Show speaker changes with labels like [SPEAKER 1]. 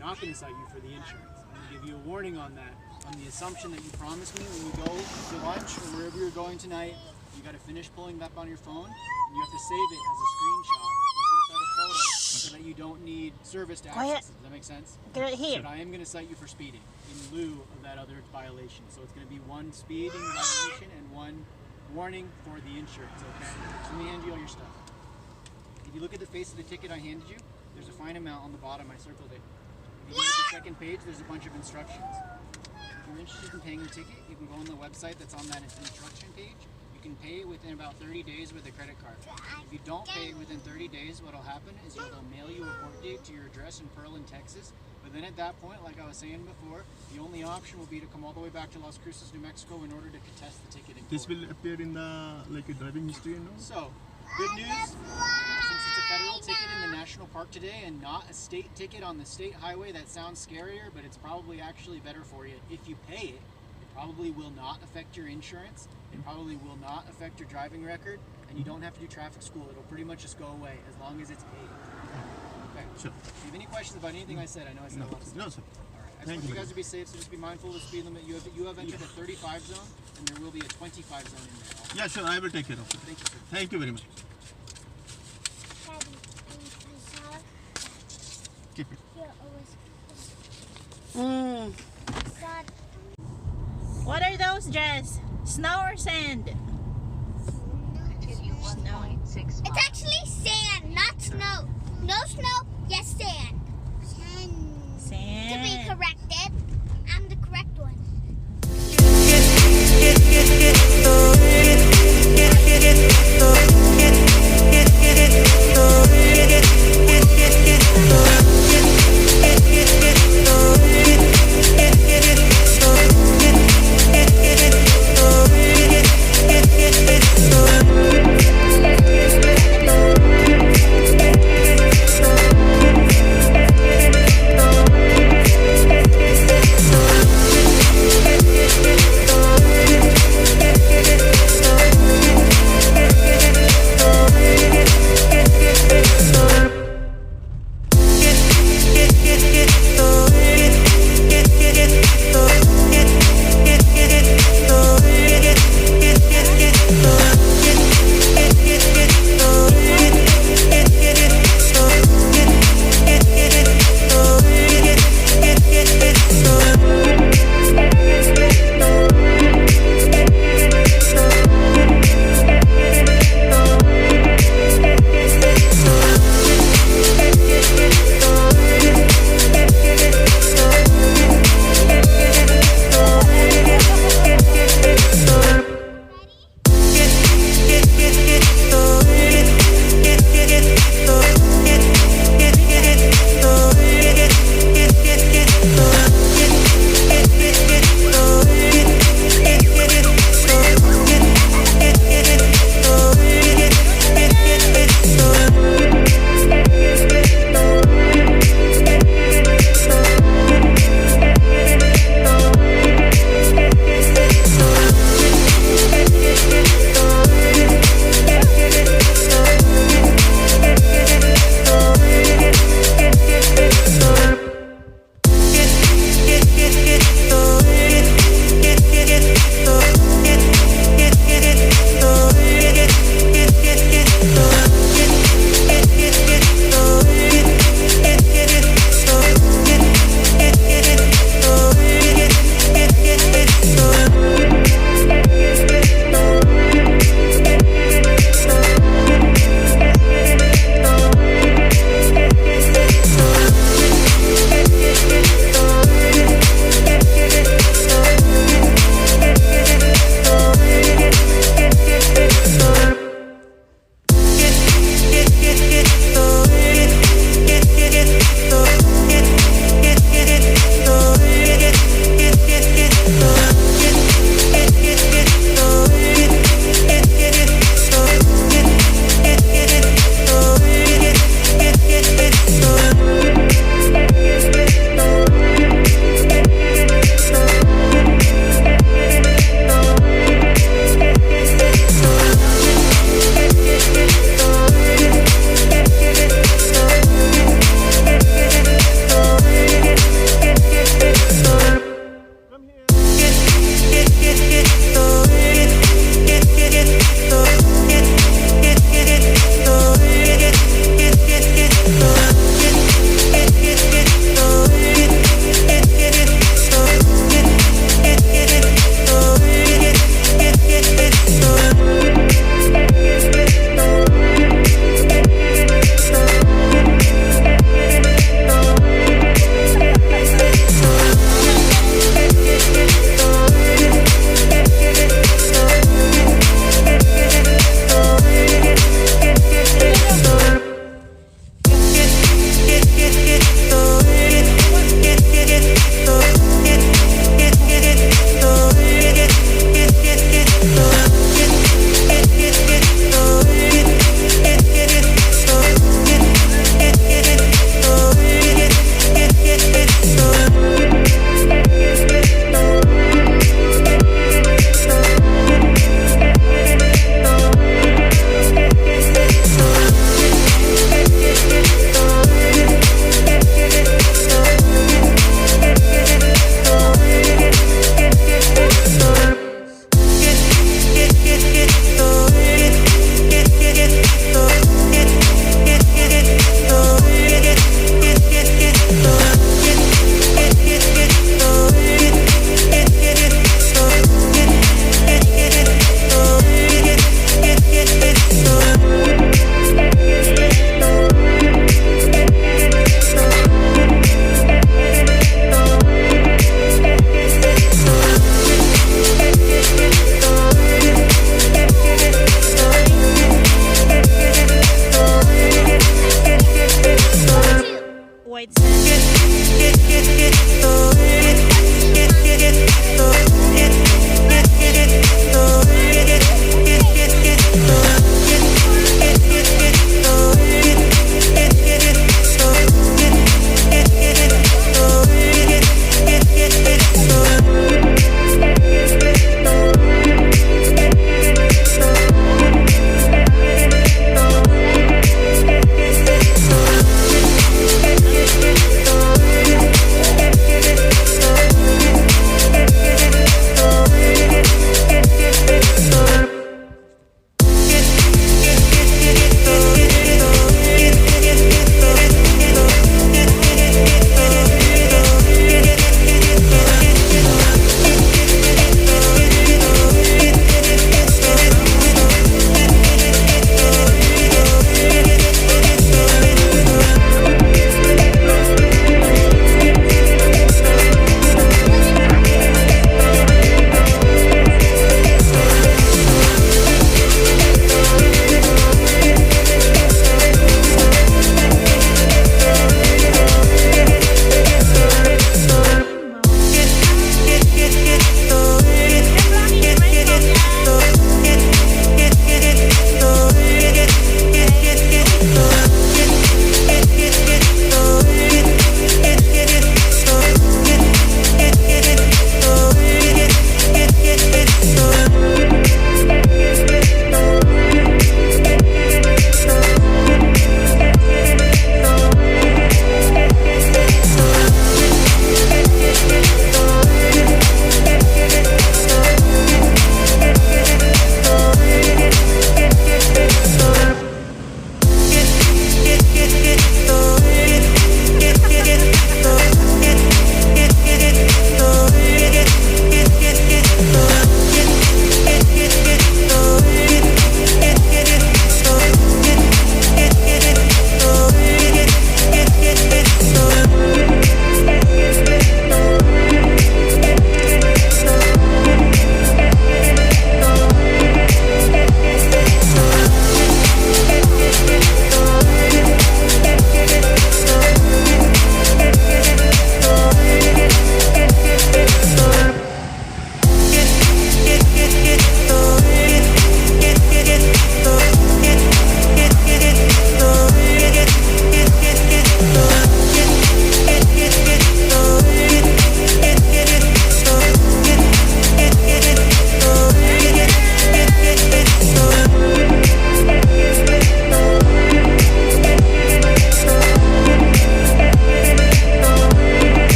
[SPEAKER 1] not going to cite you for the insurance. I'm going to give you a warning on that, on the assumption that you promised me when you go to lunch or wherever you're going tonight, you got to finish pulling that up on your phone, and you have to save it as a screenshot or some sort of photo so that you don't need service to access it. Does that make sense?
[SPEAKER 2] Get it here.
[SPEAKER 1] But I am going to cite you for speeding in lieu of that other violation. So it's going to be one speeding violation and one warning for the insurance, okay? So let me hand you all your stuff. If you look at the face of the ticket I handed you, there's a fine amount on the bottom. I circled it. If you go to the second page, there's a bunch of instructions. If you're interested in paying your ticket, you can go on the website that's on that instruction page. You can pay it within about 30 days with a credit card. If you don't pay it within 30 days, what'll happen is they'll mail you a court date to your address in Pearland, Texas. But then at that point, like I was saying before, the only option will be to come all the way back to Las Cruces, New Mexico in order to contest the ticket in court.
[SPEAKER 3] This will appear in the like a driving history, you know?
[SPEAKER 1] So, good news, since it's a federal ticket in the national park today and not a state ticket on the state highway, that sounds scarier, but it's probably actually better for you. If you pay it, it probably will not affect your insurance, it probably will not affect your driving record, and you don't have to do traffic school. It'll pretty much just go away as long as it's paid. Okay.
[SPEAKER 3] Sure.
[SPEAKER 1] If you have any questions about anything I said, I know I said a lot of stuff.
[SPEAKER 3] No, sir.
[SPEAKER 1] All right. I just
[SPEAKER 3] Thank
[SPEAKER 1] want you
[SPEAKER 3] you.
[SPEAKER 1] guys to be safe, so just be mindful of the speed limit. You have entered a 35 zone, and there will be a 25 zone in there. Also.
[SPEAKER 3] Yeah, sure. I will take care of it.
[SPEAKER 1] Thank you, sir.
[SPEAKER 3] Thank you very much.
[SPEAKER 4] Daddy, I
[SPEAKER 3] Keep it.
[SPEAKER 4] saw
[SPEAKER 2] What are those, Jess? Snow or sand?
[SPEAKER 4] It's actually sand, not snow. No snow, yes sand.